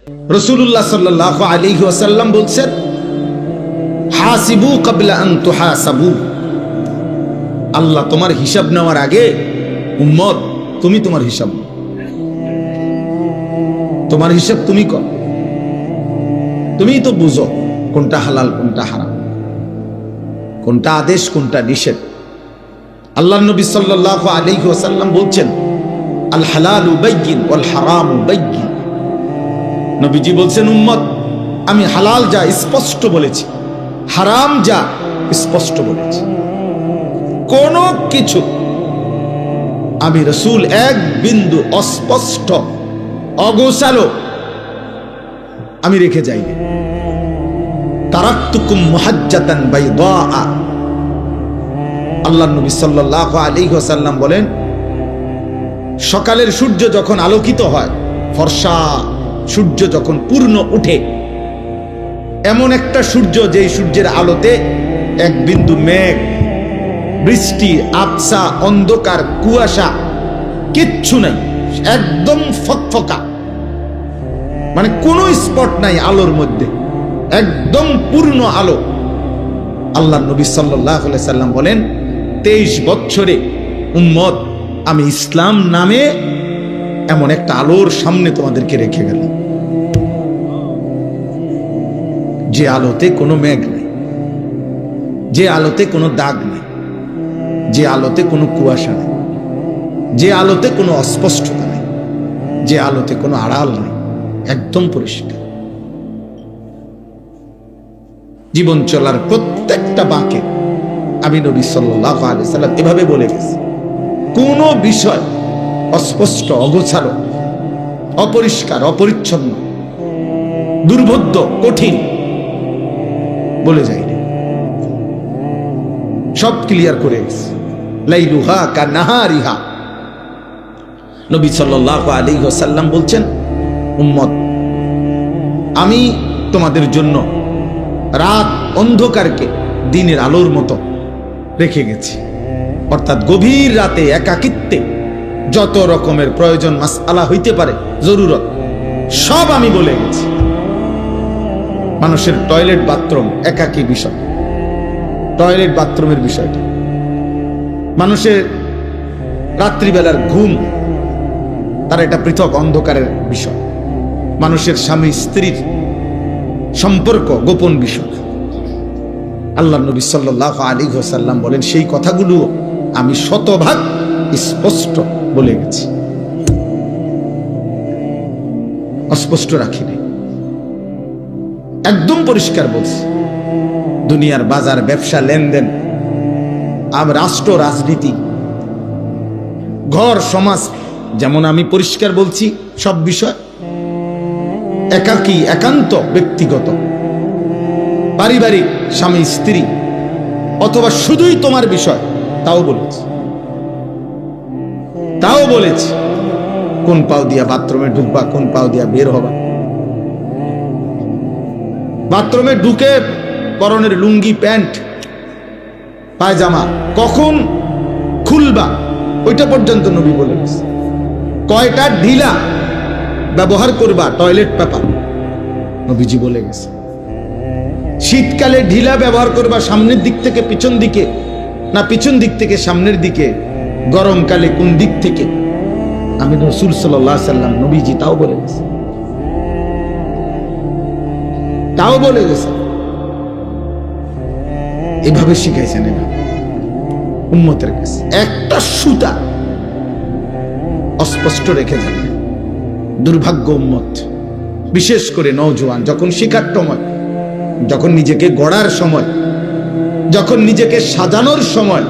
রাসূলুল্লাহ সাল্লাল্লাহু আলাইহি ওয়াসাল্লাম বলছেন, হাসিবু ক্বাবলা আন তুহাসাবু। আল্লাহ তোমার হিসাব নেওয়ার আগে উম্মত তুমি তোমার হিসাব তুমি কর। তুমিই তো বুঝো কোনটা হালাল কোনটা হারাম, কোনটা আদেশ কোনটা নিষেধ। আল্লাহর নবী সাল্লাল্লাহু আলাইহি ওয়াসাল্লাম বলছেন, আল হালালু বাইয়িন ওয়াল হারামু বাইয়িন। নবীজি বলছেন, উম্মত আমি হালাল যা স্পষ্ট বলেছি, হারাম যা স্পষ্ট বলেছি। কোন কিছু আমি রাসূল এক বিন্দু অস্পষ্ট অগোছালো আমি রেখে যাইনি। তারাকতুকুম মুহাজ্জাতান বাইদা। আল্লাহর নবী সাল্লাল্লাহু আলাইহি ওয়াসাল্লাম বলেন, সকালের সূর্য যখন আলোকিত হয়, ফর্সা সূর্য যখন পূর্ণ উঠে, এমন একটা সূর্য যেই সূর্যের আলোতে এক বিন্দু মেঘ, বৃষ্টি, আবসা, অন্ধকার, কুয়াশা কিচ্ছু নাই, একদম ফকফকা, মানে কোনো স্পট নাই আলোর মধ্যে, একদম পূর্ণ আলো। আল্লাহর নবী সাল্লাল্লাহু আলাইহি সাল্লাম বলেন, 23 বছরে উম্মত আমি ইসলাম নামে এমন একটা আলোর সামনে তোমাদেরকে রেখে গেলাম, যে আলোতে কোনো মেঘ নেই, যে আলোতে কোনো দাগ নেই, যে আলোতে কোনো কুয়াশা নেই, যে আলোতে কোনো অস্পষ্টতা নেই, যে আলোতে কোনো আড়াল নেই, একদম পরিষ্কার। জীবন চলার প্রত্যেকটা বাঁকে আমি নবী সাল্লাল্লাহু আলাইহি সাল্লাম এভাবে বলে গেছি, কোন বিষয় অস্পষ্ট, অগোছালো, অপরিষ্কার, অপরিচ্ছন্ন, দুর্বোধ্য, কঠিন বলে যায়নি, সব ক্লিয়ার করে গেছে। লাইলুহা কানাহারিহা। নবী সাল্লাল্লাহু আলাইহি ওয়াসাল্লাম বলছেন, উম্মত আমি তোমাদের জন্য রাত অন্ধকারকে দিনের আলোর মতো রেখে গেছি। অর্থাৎ গভীর রাতে একাকিত্বে যত রকমের প্রয়োজন মাসআলা হইতে পারে, জরুরত, সব আমি বলে গেছি। মানুষের টয়লেট বাথরুম একাকী বিষয়, টয়লেট বাথরুমের বিষয়টা। মানুষের রাত্রিবেলার ঘুম, তার এটা পৃথক অন্ধকারের বিষয়। মানুষের স্বামী স্ত্রীর সম্পর্ক গোপন বিষয়। আল্লাহ নবী সাল্লাল্লাহু আলাইহি ওয়াসাল্লাম বলেন, সেই কথাগুলো আমি শতভাগ স্পষ্ট বলে গেছি, অস্পষ্ট রাখিনি, একদম পরিষ্কার বলছি। দুনিয়ার বাজার, ব্যবসা, লেনদেন, রাষ্ট্র, রাজনীতি, ঘর, সমাজ, যেমন আমি পরিষ্কার বলছি সব বিষয়। একাকী, একান্ত, ব্যক্তিগত, পারিবারিক, স্বামী স্ত্রী, অথবা শুধুই তোমার বিষয়, তাও বলেছি। কোন পাও দিয়া বাথরুমে ঢুকবা, কোন পাও দিয়া বের হবা, বাথরুমে ঢুকে পরনের লুঙ্গি, প্যান্ট, পায়জামা কখন খুলবা, ওইটা পর্যন্ত নবী বলে গেছে। কয়টা ঢিলা ব্যবহার করবা, টয়লেট পেপার, নবীজি বলে গেছে। শীতকালে ঢিলা ব্যবহার করবা সামনের দিক থেকে পিছন দিকে, না পিছন দিক থেকে সামনের দিকে। গরমকালে কোন দিক থেকে, আমি রাসূল সাল্লাল্লাহু আলাইহি সাল্লাম, নবীজি তাও বলে গেছে, এভাবে শিখাইছেন, এভাবে উম্মতের কাছে একটা সুতা অস্পষ্ট রেখে যাবে। দুর্ভাগ্য উম্মত, বিশেষ করে নওজোয়ান, যখন শিখার সময়, যখন নিজেকে গড়ার সময়, যখন নিজেকে সাজানোর সময়,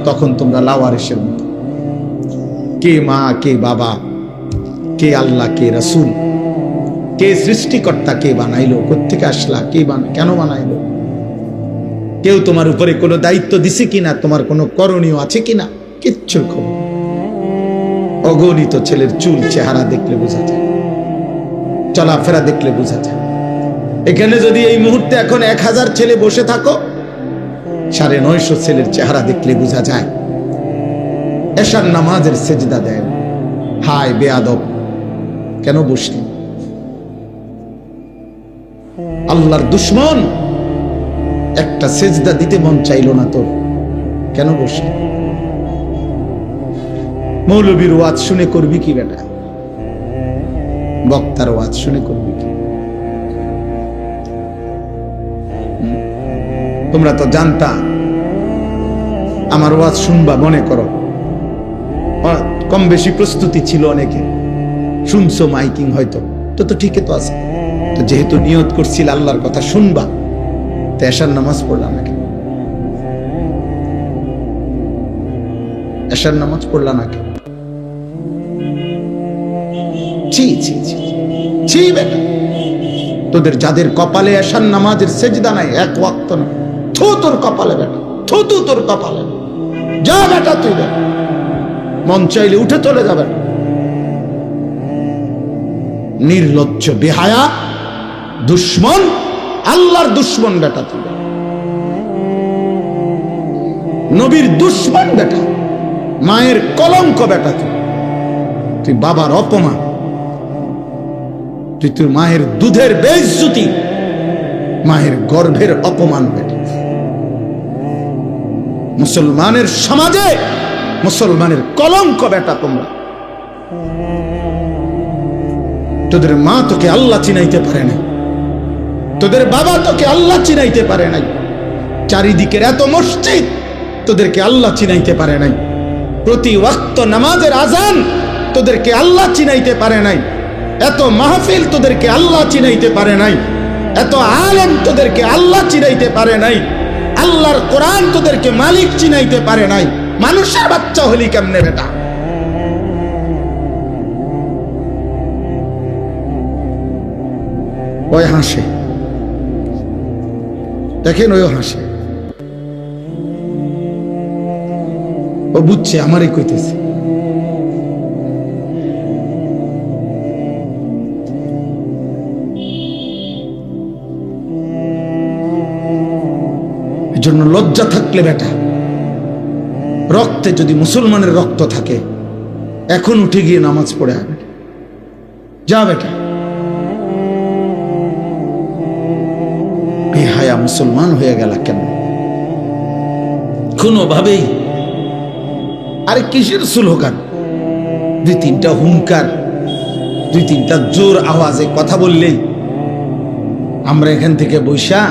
তখন তোমরা লাওয়ারিসের মতো। কে মা, কে বাবা, কে আল্লাহ, কে রাসূল, কে সৃষ্টিকর্তা, কে বানাইলো, কোত্থেকে আসলা, কেন বানাইলো, কেউ তোমার উপরে কোনো দায়িত্ব দিছে কিনা, তোমার কোনো করণীয় আছে কিনা, কিচ্ছু খবর। অগণিত ছেলের চুল, চেহারা দেখলে বোঝা যায়, চলাফেরা দেখলে বোঝা যায়। এখানে যদি এই মুহূর্তে এখন 1000 ছেলে বসে থাকো, 950 ছেলের চেহারা দেখলে বোঝা যায়। এশার নামাজের সেজদা দেয়, হায় বেয়াদব, কেন বসলি? আল্লাহর দুশ্মন, একটা সেজদা দিতে মন চাইলো না তোর, কেন বসে? মৌলবীর ওয়াজ শুনে করবি কি বেটা? বক্তার ওয়াজ শুনে করবি কি? তোমরা তো জানতা আমার ওয়াজ শুনবা, মনে করো কম বেশি প্রস্তুতি ছিল অনেকে, শুনছো মাইকিং হয়তো, তো ঠিকই তো আছে। তো যেহেতু নিয়ত করছিল আল্লাহর কথা শুনবা, তো এশার নামাজ পড়লাম নাকি? এশার নামাজ পড়লাম নাকি? ছি ছি ছি ছি বেটা, তোদের যাদের কপালে এশার নামাজের সেজদা নাই, এক ওয়াক্ত না, থু তোর কপালে বেটা, থু তোর কপালে। যা বেটা তুই বেটা, মন চাইলে উঠে চলে যাবে। নির্লজ্জ, বেহায়া, দুশ্মন, আল্লাহর দুশ্মন বেটা তুই, নবীর দুশ্মন বেটা, মায়ের কলঙ্ক বেটা তুই বাবার অপমান, তুই তোর মায়ের দুধের বেইজ্জতি, মায়ের গর্ভের অপমান বেটা। মুসলমানের সমাজে মুসলমানের কলঙ্ক বেটা তোমরা। তোদের মা তোকে আল্লাহ চিনাইতে পারে নাই, তোদের বাবা তোকে আল্লাহ চিনাইতে পারে নাই, চারিদিকের এত মসজিদ তোদেরকে আল্লাহ চিনাইতে পারে নাই, প্রতি ওয়াক্ত নামাজের আজান তোদেরকে আল্লাহ চিনাইতে পারে নাই, এত মাহফিল তোদেরকে আল্লাহ চিনাইতে পারে নাই, এত আলেম তোদেরকে আল্লাহ চিনাইতে পারে নাই, আল্লাহর কোরআন তোদেরকে মালিক চিনাইতে পারে নাই। মানুষের বাচ্চা হলি কেমনে বেটা? ওই হাসে, দেখেন ওই হাসে, ও বুঝছে আমারই কইতেছে। এজন্য লজ্জা থাকলে বেটা, রক্তে যদি মুসলমানের রক্ত থাকে, এখন উঠে গিয়ে নামাজ পড়ে আয় বেটা, যা বেটা। বেহায়া মুসলমান হয়ে গেল কেন? কোনোভাবেই। আরে কিসের স্লোগান? দুই তিনটা হুঙ্কার, দুই তিনটা জোর আওয়াজে কথা বললেই আমরা এখান থেকে বৈশা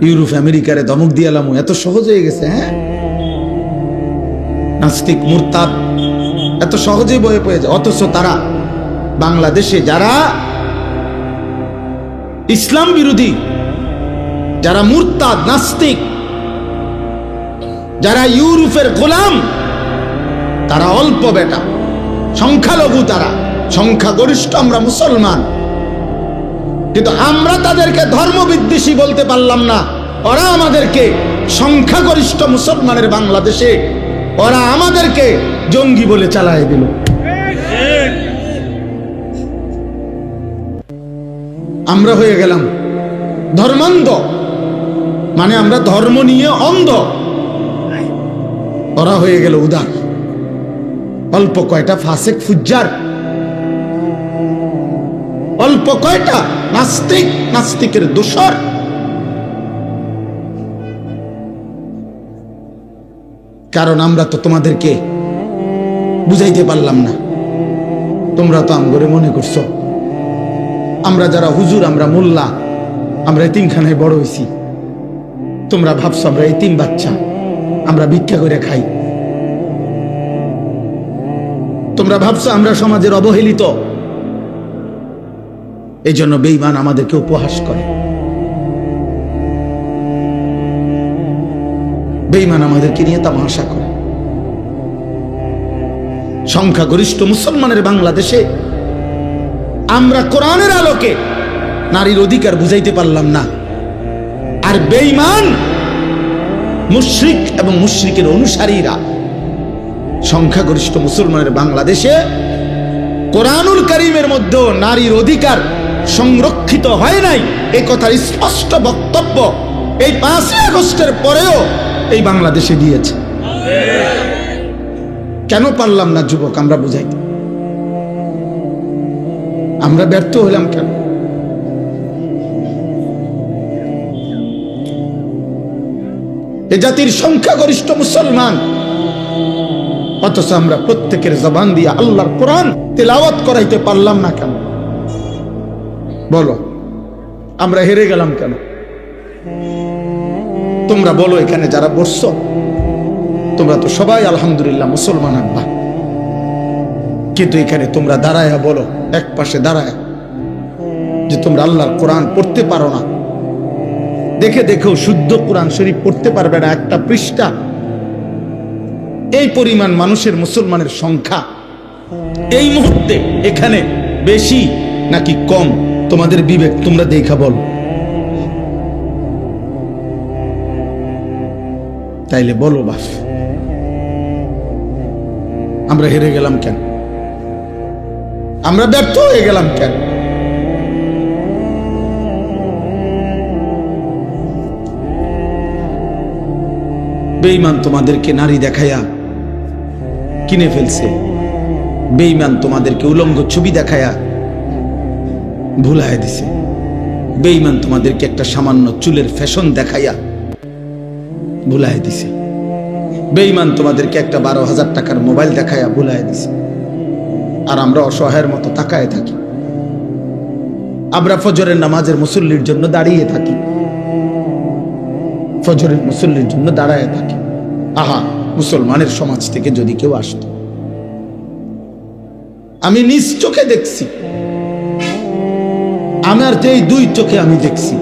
ইউরোপ আমেরিকারে ধমক দিয়ালাম, এত সহজ হয়ে গেছে। হ্যাঁ, নাস্তিক মুরতাদ এত সহজেই বয়ে পড়ে যায়। অথচ তারা বাংলাদেশে যারা ইসলাম বিরোধী, যারা মুরতাদ নাস্তিক, যারা ইউরোপের গোলাম, তারা অল্প বেটা, সংখ্যালঘু, তারা সংখ্যাগরিষ্ঠ আমরা মুসলমান। কিন্তু আমরা তাদেরকে ধর্মবিদ্বেষী বলতে পারলাম না, ওরা আমাদেরকে সংখ্যাগরিষ্ঠ মুসলমানের বাংলাদেশে ওরা আমাদেরকে জঙ্গি বলে চালায় দিল। আমরা হয়ে গেলাম ধর্মান্ধ, মানে আমরা ধর্ম নিয়ে অন্ধ, ওরা হয়ে গেল উদার। অল্প কয়টা ফাসেক ফুজ্জার, অল্প কয়টা নাস্তিক, নাস্তিকের দোসর। কারণ আমরা তো তোমাদেরকে বুঝাইতে পারলাম না, তোমরা তো আমগরে মনে করছো আমরা যারা হুজুর, আমরা মোল্লা, আমরা এতিমখানায় বড় হয়েছি। তোমরা ভাবছো আমরা এতিম বাচ্চা, আমরা ভিক্ষা করে খাই। তোমরা ভাবছো আমরা সমাজের অবহেলিত, এই জন্য বেঈমান আমাদেরকে উপহাস করে, বেঈমান আমাদেরকে নিয়ে তামাশা করে। সংখ্যাগরিষ্ঠ মুসলমানের বাংলাদেশে আমরা কোরআনের আলোকে নারীর অধিকার বুঝাইতে পারলাম না, আর বেঈমান মুশরিক এবং মুশরিকের অনুসারীরা সংখ্যাগরিষ্ঠ মুসলমানের বাংলাদেশে কোরআনুল কারীমের মধ্যে নারীর অধিকার সংরক্ষিত হয় নাই, এই কথার স্পষ্ট বক্তব্য এই 5ই আগস্টের পরেও এই বাংলাদেশে দিয়েছে। কেন পারলাম না যুবক আমরা বুঝাইতে? আমরা ব্যর্থ হলাম কেন? এ জাতির সংখ্যাগরিষ্ঠ মুসলমান, অথচ আমরা প্রত্যেকের জবান দিয়ে আল্লাহর কোরআন তেলাওয়াত করাইতে পারলাম না কেন? বলো, আমরা হেরে গেলাম কেন? তোমরা বলো, এখানে যারা বসছো তোমরা তো সবাই আলহামদুলিল্লাহ মুসলমান আব্বা, কিন্তু এখানে তোমরা দাঁড়ায়া বলো, এক পাশে দাঁড়ায়, যে তোমরা আল্লাহর কোরআন পড়তে পারো না। দেখে দেখেও শুদ্ধ কোরআন শরীফ পড়তে পারবে না একটা পৃষ্ঠা। এই পরিমাণ মানুষের, মুসলমানের সংখ্যা এই মুহূর্তে এখানে বেশি নাকি কম? তোমাদের বিবেক তোমরা দেখা বলো। তাইলে বলো বাস, আমরা হেরে গেলাম কেন? আমরা ব্যর্থ হয়ে গেলাম কেন? বেঈমান তোমাদেরকে নারী দেখায়া কিনে ফেলছে, বেঈমান তোমাদেরকে উলঙ্গ ছবি দেখায়া ভুলায় দিছে, বেঈমান তোমাদেরকে একটা সামান্য চুলের ফ্যাশন দেখাইয়া ভুলায় দিছে, বেঈমান তোমাদেরকে একটা 12,000 টাকার মোবাইল দেখাইয়া ভুলায় দিছে। আর আমরা অসহায়ের মতো তাকায় থাকি। আমরা ফজরের নামাজের মুসল্লির জন্য দাঁড়িয়ে থাকি, ফজরের মুসল্লির জন্য দাঁড়ায় থাকি। আহা, মুসলমানের সমাজ থেকে যদি কেউ আসত, আমি নিজ চোখে দেখছি, আমার যে 2 চোখে আমি দেখছি,